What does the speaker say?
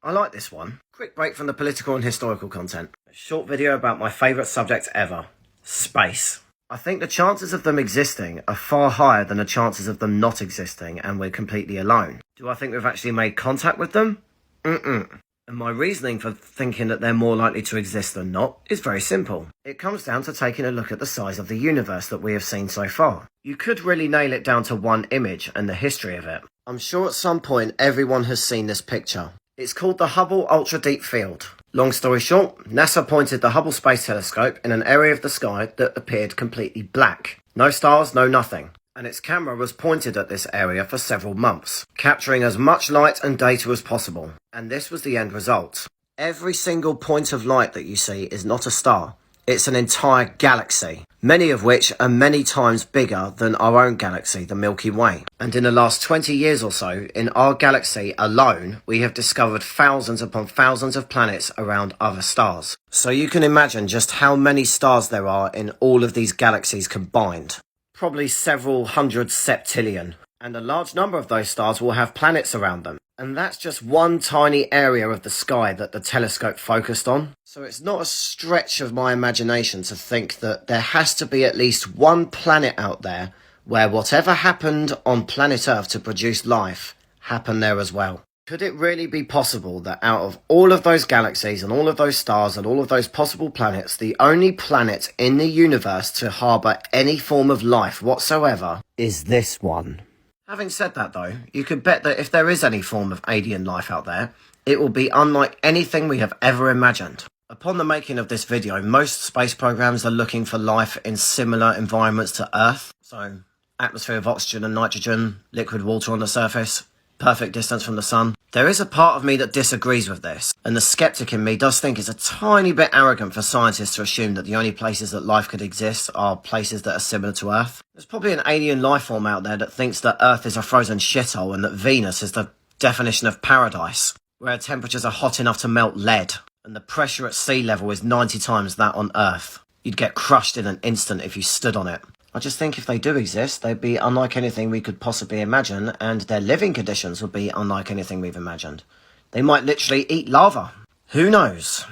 I like this one. Quick break from the political and historical content. A short video about my favourite subject ever. Space. I think the chances of them existing are far higher than the chances of them not existing and we're completely alone. Do I think we've actually made contact with them? And my reasoning for thinking that they're more likely to exist than not is very simple. It comes down to taking a look at the size of the universe that we have seen so far. You could really nail it down to one image and the history of it. I'm sure at some point everyone has seen this picture. It's called the Hubble Ultra Deep Field. Long story short, NASA pointed the Hubble Space Telescope in an area of the sky that appeared completely black. No stars, no nothing. And its camera was pointed at this area for several months, capturing as much light and data as possible. And this was the end result. Every single point of light that you see is not a star. It's an entire galaxy, many of which are many times bigger than our own galaxy, the Milky Way. And in the last 20 years or so, in our galaxy alone, we have discovered thousands upon thousands of planets around other stars. So you can imagine just how many stars there are in all of these galaxies combined. Probably several hundred septillion. And a large number of those stars will have planets around them. And that's just one tiny area of the sky that the telescope focused on. So it's not a stretch of my imagination to think that there has to be at least one planet out there where whatever happened on planet Earth to produce life happened there as well. Could it really be possible that out of all of those galaxies and all of those stars and all of those possible planets, the only planet in the universe to harbour any form of life whatsoever is this one? Having said that though, you could bet that if there is any form of alien life out there, it will be unlike anything we have ever imagined. Upon the making of this video, most space programs are looking for life in similar environments to Earth. So, atmosphere of oxygen and nitrogen, liquid water on the surface, perfect distance from the sun. There is a part of me that disagrees with this, and the skeptic in me does think it's a tiny bit arrogant for scientists to assume that the only places that life could exist are places that are similar to Earth. There's probably an alien life form out there that thinks that Earth is a frozen shithole and that Venus is the definition of paradise, where temperatures are hot enough to melt lead, and the pressure at sea level is 90 times that on Earth. You'd get crushed in an instant if you stood on it. I just think if they do exist, they'd be unlike anything we could possibly imagine, and their living conditions would be unlike anything we've imagined. They might literally eat lava. Who knows?